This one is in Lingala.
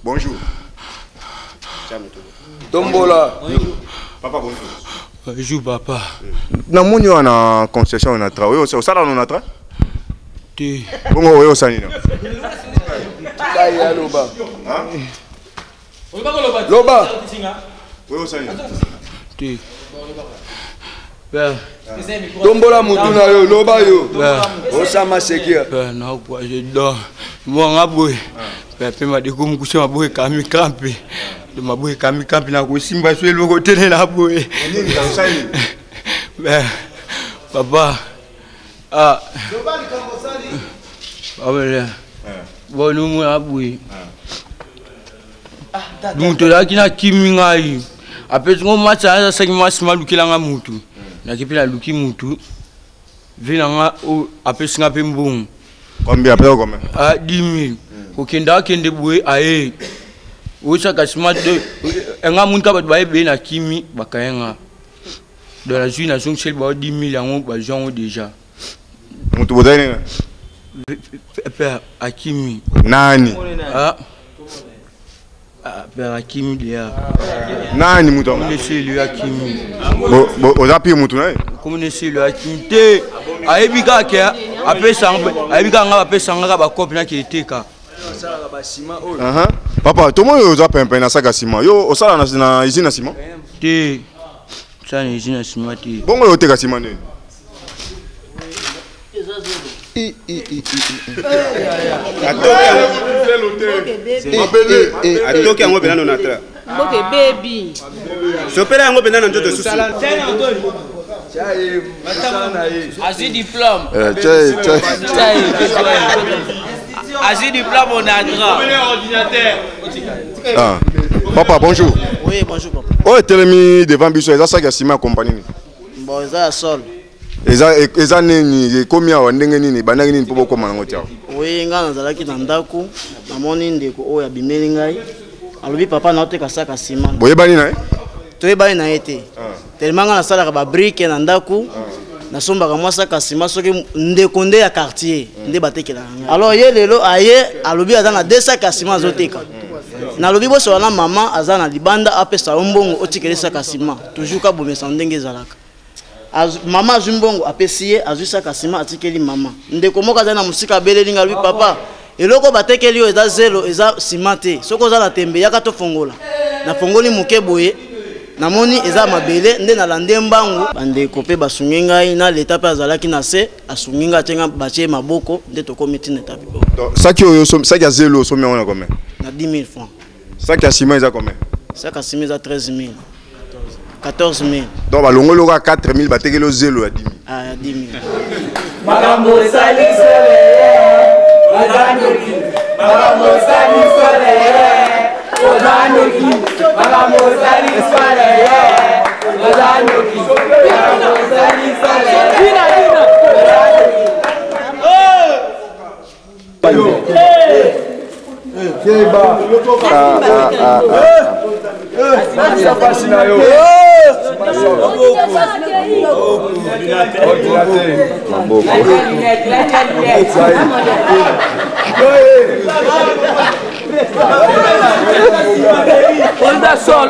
Bonjour. Tombola. Papa, bonjour. Bonjour, papa. Na moni wana concession na travail. Au sala on a travail. Ti. Bongo oyo sanina. Kaya loba. Hein? Loba. Oyo sanina. Ti. Ben. Tombola mutuna yo loba yo. Osama sekia. Ben na kwa je do. Mwanga boy. Pepe madikumu kusema boy kami kampi. Maboy kami kampi na kusimba swelo kotene na boy. Nini kausani? Ben. Papa. Ah. Abele. Bonu mu abui. Muntu lakina kimingai. Apesi ngo matsa asa saki masima lukilanga mutu. Na kipila luki mutu. Vina nga apesi nga pembung. Combien après combien? Ah 10 000. Kokenda kende boy aye. Ocha kasima de nga muntu ka baye be na kimi bakayenga. Dans la juin nation chez ba 10 000 yango ba jongo déjà. Mutu bodani. Père Akimi. Nani? Ah. Père Akimi dia. Nani mutu? Laissez lui Akimi. Ozapi mutu na? Comment laissez lui Akimi te. Aebika ke apesa aebika nga apesa nga ba copie na ki teka. Papa, tout le monde a pempé na saga ciment. Yo, au sala na usine ciment. Te. Ça na usine ciment te. Bongo yo teka ciment ne. Atoki yango bena na tra. Boke baby. Sopela yango bena na njoto susu. Asi diplôme. Asi diplôme on a Ah. Papa, bonjour. Oui, bonjour papa. Oh, telemi devant biso, eza saga ciment compagnie. Bon, eza sol. Eza nini combien wa ndenge nini banaki nini popo koma nango tia. Oui, nga nazalaki na ndako, namoni ndeko oyo abimeli ngai. Alobi papa na oteka saka ciment. Boyebani na ye? Toyebani na ye te. Tellement nga nasalaka ba brique na ndako. Nasombaka mwa saka ciment soki ndeko nde ya quartier, nde batekela ngai. Alors ye lelo aye alobi aza na 2 sacs à ciment azoteka. Nalobi boso wana mama aza na libanda apesa mbongo otikele saka ciment. Toujours ka bomesa ndenge ezalaka. Mama Zumbongo apesiye azusaka ciment atikeli mama. Ndeko moka za na musika beleli ngalui papa. Eloko batekeli yo eza zelo eza ciment te. Soko za la tembe yaka to fongola. Na fongoli muke boye. Namoni eza mabele nde na lande mbangu bandeko pe basungi ngai na leta pe azalaki na se asungi nga tenga bache maboko nde tokomiti na tapi. Donc saki oyo saki ya zelo somi on a combien? Na 10 000 francs. Saki ya ciment eza combien? Saki ya ciment eza 13 000. 14 000. Donc balongolo ka 4 000 batekelo zelo ya 10 000. Ah, ya 10 000. Magambo sali sole. Ozanoki. Magambo sali sole. Ozanoki. Magambo sali sole. Ozanoki. Magambo sali sole. Dina. Keba. Asa pasina yo. Pôs da sol.